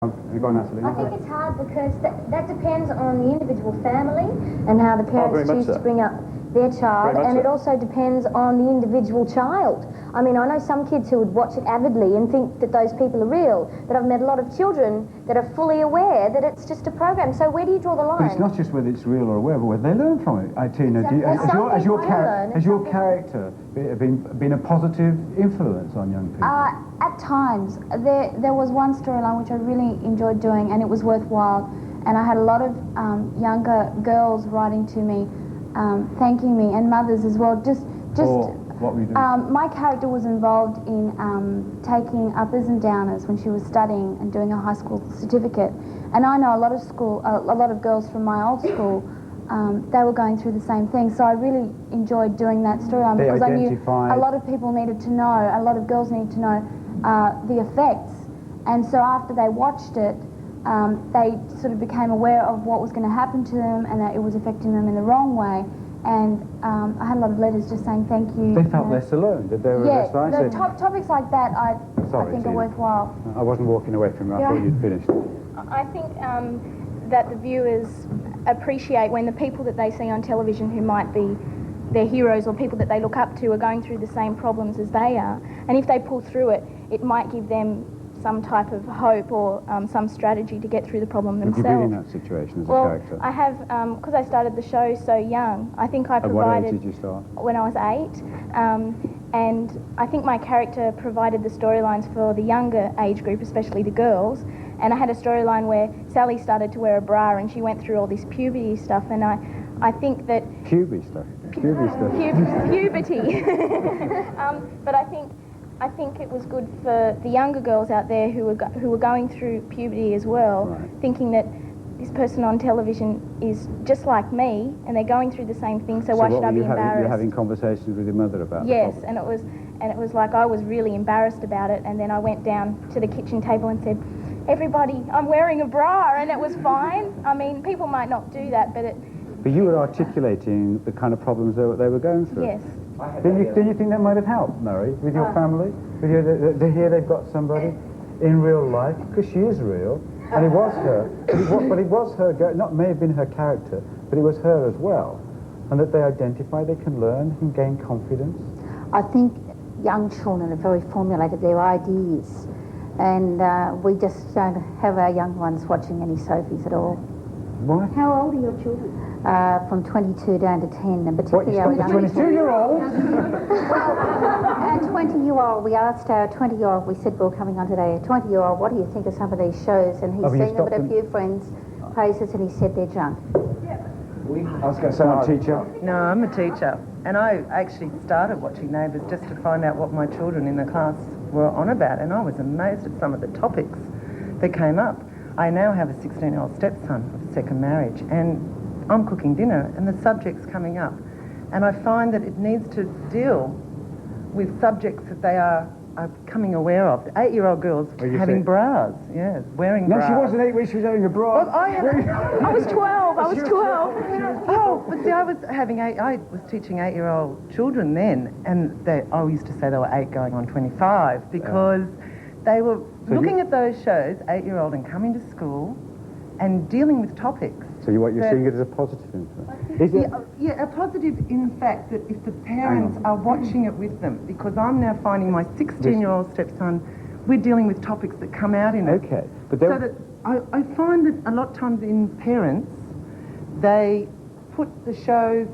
You've got an I think it's hard because that depends on the individual family and how the parents choose to bring up their child, and it also depends on the individual child. I mean, I know some kids who would watch it avidly and think that those people are real, but I've met a lot of children that are fully aware that it's just a program. So where do you draw the line? But it's not just whether it's real or aware, but whether they learn from it. Tina, has your character been a positive influence on young people? At times. There was one storyline which I really enjoyed doing, and it was worthwhile, and I had a lot of younger girls writing to me, thanking me, and mothers as well. What were you doing? My character was involved in taking uppers and downers when she was studying and doing a high school certificate. And I know a lot of girls from my old school, they were going through the same thing. So I really enjoyed doing that storyline because I knew a lot of people needed to know, a lot of girls needed to know the effects. And so after they watched it, they sort of became aware of what was going to happen to them and that it was affecting them in the wrong way. And I had a lot of letters just saying thank you. They felt less alone, did they? Yeah, topics like that I think are worthwhile. I wasn't walking away from you, I thought you'd finished. I think that the viewers appreciate when the people that they see on television who might be their heroes or people that they look up to are going through the same problems as they are. And if they pull through it, it might give them some type of hope or some strategy to get through the problem themselves. Have you been in that situation as a character? I have, because I started the show so young. I think I provided... At what age did you start? When I was 8. And I think my character provided the storylines for the younger age group, especially the girls. And I had a storyline where Sally started to wear a bra and she went through all this puberty stuff, and I think that... Puberty stuff? Puberty. But I think it was good for the younger girls out there who were going through puberty as well, thinking that this person on television is just like me and they're going through the same thing, so why should I be embarrassed? You're having conversations with your mother about Yes, and it was like I was really embarrassed about it, and then I went down to the kitchen table and said, everybody, I'm wearing a bra, and it was fine. I mean, people might not do that, but you were articulating the kind of problems they were going through. Yes. Did you think that might have helped, Mary, with your family? To hear they've got somebody in real life, because she is real, and it was her. But it was her, may have been her character, but it was her as well. And that they identify, they can learn, they can gain confidence. I think young children are very formulated, their ideas, and we just don't have our young ones watching any soapies at all. What? How old are your children? From 22 down to 10, and particularly our young 22-year-old? And 20-year-old, we asked our 20-year-old, we said, we're coming on today, a 20-year-old, what do you think of some of these shows? And he's seen them at a few friends' places, and he said they're junk. I was going to say, I'm a teacher. No, I'm a teacher. And I actually started watching Neighbours just to find out what my children in the class were on about, and I was amazed at some of the topics that came up. I now have a 16-year-old stepson of a second marriage, and I'm cooking dinner and the subject's coming up, and I find that it needs to deal with subjects that they are becoming aware of. 8-year-old girls having bras, yes, wearing bras. No, she wasn't 8 when she was having a bra. Well, I was 12. I was 12. Oh, but see, I was teaching 8-year-old children then, and I used to say they were 8 going on 25 because they were looking at those shows, 8-year-old, and coming to school and dealing with topics. So what you're seeing it as a positive influence? Yeah, a positive in fact that if the parents are watching it with them, because I'm now finding my 16-year-old stepson, we're dealing with topics that come out in it. Okay. But so that I find that a lot of times in parents, they put the shows,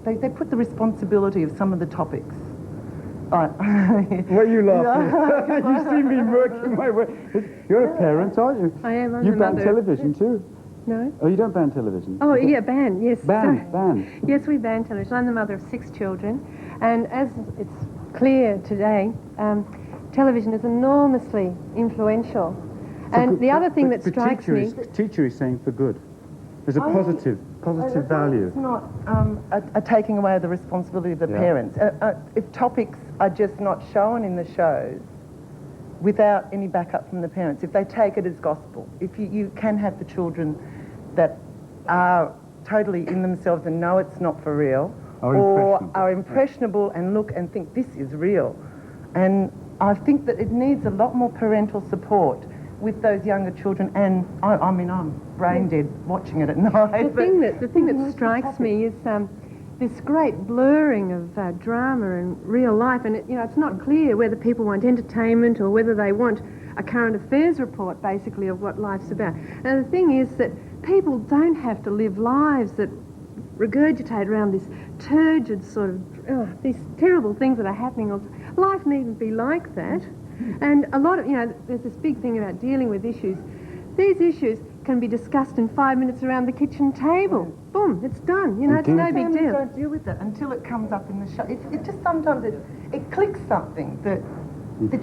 they put the responsibility of some of the topics. What are you laughing? You see me working my way. You're a parent, aren't you? I am. You ban television too? No. Oh, you don't ban television? Oh, yeah, ban, yes. Ban. Yes, we ban television. I'm the mother of 6 children, and as it's clear today, television is enormously influential. And the other thing that strikes me... Teacher is saying for good. There's a positive value. It's not a taking away of the responsibility of the parents. If topics are just not shown in the shows without any backup from the parents, if they take it as gospel, if you can have the children that are totally in themselves and know it's not for real, or are impressionable and look and think this is real. And I think that it needs a lot more parental support with those younger children, and I mean, I'm brain dead watching it at night. The thing that strikes me is this great blurring of drama and real life, and it's not clear whether people want entertainment or whether they want a current affairs report, basically, of what life's about. And the thing is that people don't have to live lives that regurgitate around this turgid sort of, these terrible things that are happening. Life needn't be like that. And a lot of, there's this big thing about dealing with issues. These issues can be discussed in 5 minutes around the kitchen table. Boom, it's done. It's no big deal. Don't deal with it until it comes up in the show. It just sometimes it clicks something that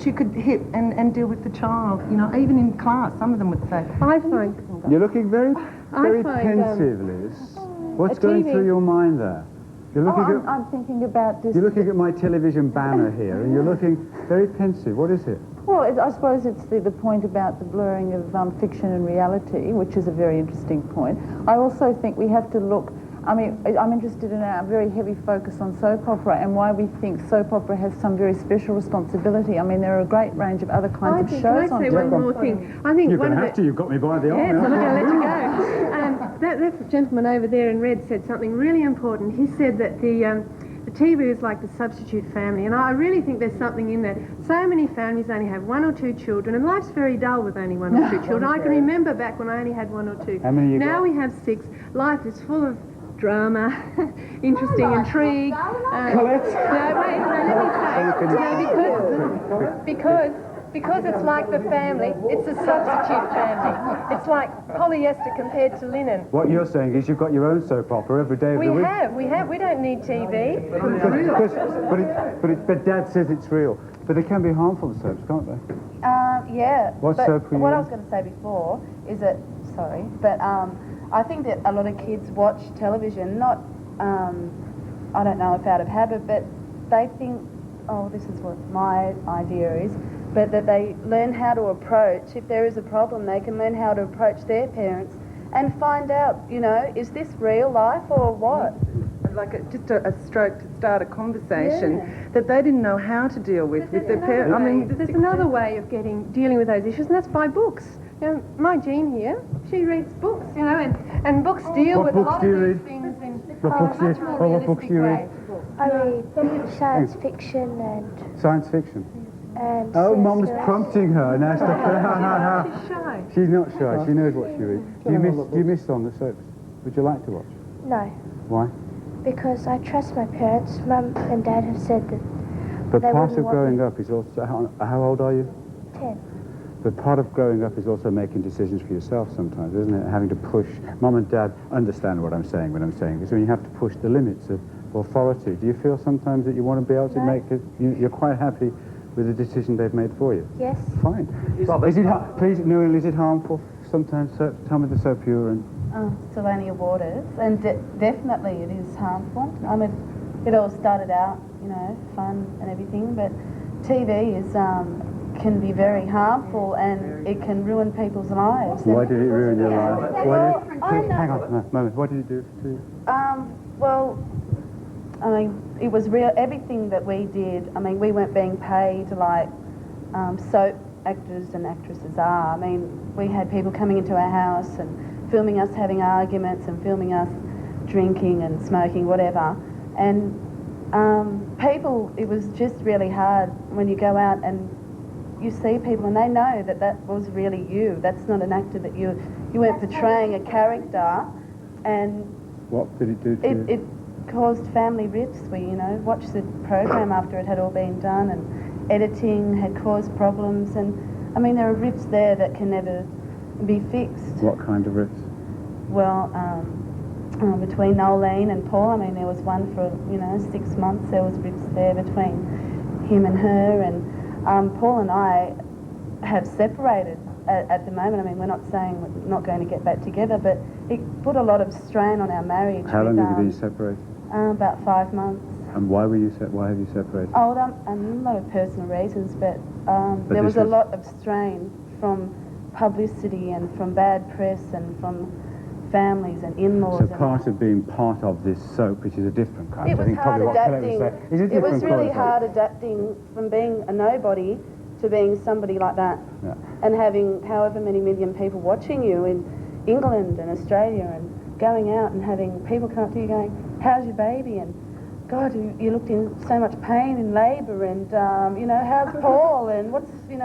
you could hit and deal with the child. Even in class, some of them would say, I find you're looking very pensive, Liz. What's going through your mind there? You're looking I'm thinking about this. You're looking at my television banner here, and you're looking very pensive. What is it? Well, I suppose it's the point about the blurring of fiction and reality, which is a very interesting point. I also think we have to look, I'm interested in our very heavy focus on soap opera and why we think soap opera has some very special responsibility. There are a great range of other kinds of shows on. Can I say one more thing? I think you're going to have to. You've got me by the arm. Yes, I'm not going to let you go. That gentleman over there in red said something really important. He said that the TV is like the substitute family, and I really think there's something in that. So many families only have 1 or 2 children, and life's very dull with only 1 or 2 children. I can remember back when I only had 1 or 2. How many you now got? We have 6. Life is full of drama, interesting intrigue. Colette? Let me say, because it's like the family, it's a substitute family. It's like polyester compared to linen. What you're saying is you've got your own soap opera every day of the week. We have. We don't need TV. But Dad says it's real. But they can be harmful, the soaps, can't they? Yeah. What soap were you What in? I was going to say before is that, I think that a lot of kids watch television, not, I don't know if out of habit, but they think, this is what my idea is, but that they learn how to approach, if there is a problem, they can learn how to approach their parents and find out, is this real life or what? Like just a stroke to start a conversation that they didn't know how to deal with their parents. There's another way of dealing with those issues, and that's by books. My Jean here, she reads books, and books deal with a lot of these things in a much more realistic way. I read science fiction and... Science fiction? And Mum's prompting her. Now She's shy. She's not shy. She knows what she reads. Do you miss on the soaps? Would you like to watch? No, Why? because I trust my parents. Mum and Dad have said that But they part wouldn't of want growing me. up is also... How old are you? 10. But part of growing up is also making decisions for yourself sometimes, isn't it? Having to push... Mum and Dad understand what I'm saying when I'm saying this. When you have to push the limits of authority. Do you feel sometimes that you want to be able to make it... You're quite happy with the decision they've made for you? Yes. Fine. Is it is it harmful sometimes? Tell me the soap you were in. Sylvania Waters, and definitely it is harmful. It all started out, fun and everything, but TV is can be very harmful and it can ruin people's lives. Why did it ruin your life? Hang on a moment. What did it do to you? It was real. Everything that we did, we weren't being paid like soap actors and actresses are. We had people coming into our house and filming us having arguments and filming us drinking and smoking, whatever. And people, it was just really hard when you go out and you see people and they know that was really you. That's not an actor, that you weren't portraying a character. And what did it do to you? It caused family rifts. We, watched the program after it had all been done, and editing had caused problems. And there are rifts there that can never be fixed. What kind of rifts? Well, between Nolene and Paul, there was one for 6 months. There was rifts there between him and her, and Paul and I have separated at the moment. We're not saying we're not going to get back together, but it put a lot of strain on our marriage. How long have you been separated? About 5 months. And why have you separated? Oh, a lot of personal reasons, but there was a lot of strain from publicity and from bad press and from families and in-laws. So part of being part of this soap, which is a different kind. It was hard adapting. It was really hard adapting from being a nobody to being somebody like that, and having however many million people watching you in England and Australia, and going out and having people come up to you going, how's your baby? And God, you looked in so much pain in labour, and you know, how's Paul, and what's been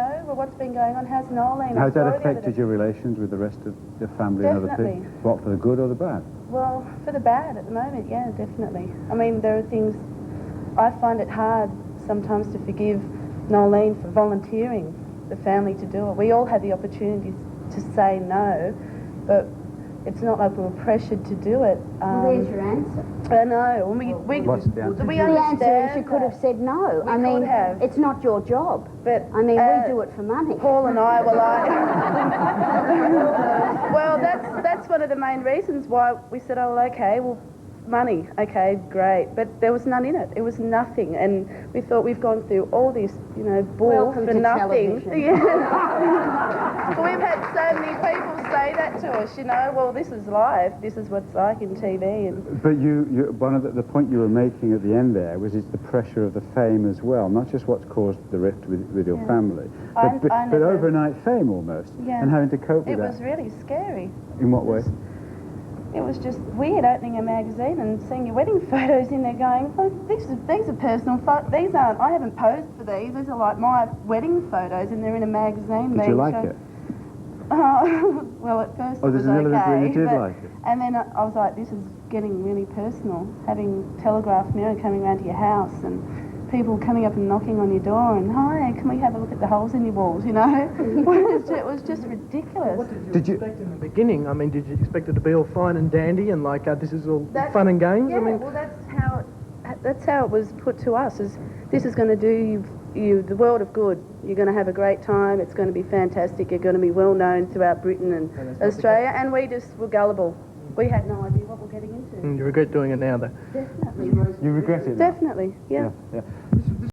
going on, how's Nolene? How's that affected your relations with the rest of your family and other people? What, for the good or the bad? Well, for the bad at the moment, yeah, definitely. I mean, there are things, I find it hard sometimes to forgive Nolene for volunteering the family to do it. We all had the opportunity to say no, but it's not like we were pressured to do it. Where's your answer? I know. What's the answer? The answer is you could have said no. I mean, it's not your job. But I mean, we do it for money. Paul and I were like, well, that's one of the main reasons why we said, oh, okay, well, money, okay, great, but there was none in it. It was nothing, and we thought we've gone through all this, you know, bull for nothing. Yeah. We've had so many people say that to us, you know. Well, this is life. This is what's like in TV. And but one of the point you were making at the end there was it's the pressure of the fame as well, not just what's caused the rift with your family, but overnight fame almost, and having to cope with that. It was really scary. In what way? It was just weird opening a magazine and seeing your wedding photos in there going, oh, these are personal photos. These aren't, I haven't posed for these. These are like my wedding photos, and they're in a magazine. Did you like it? Well, at first it was there's an element where you did but, like it. And then I was like, this is getting really personal, having Telegraph Mirror coming around to your house and people coming up and knocking on your door and, hi, can we have a look at the holes in your walls, you know? It was just ridiculous. What did you expect in the beginning? I mean, did you expect it to be all fine and dandy and like this is all fun and games? Yeah, I mean, well, that's how it was put to us, is this is going to do you the world of good. You're going to have a great time. It's going to be fantastic. You're going to be well known throughout Britain and Australia. And we just were gullible. We had no idea what we're getting into. And you regret doing it now, though? Definitely. You regret it now? Definitely, yeah. Yeah.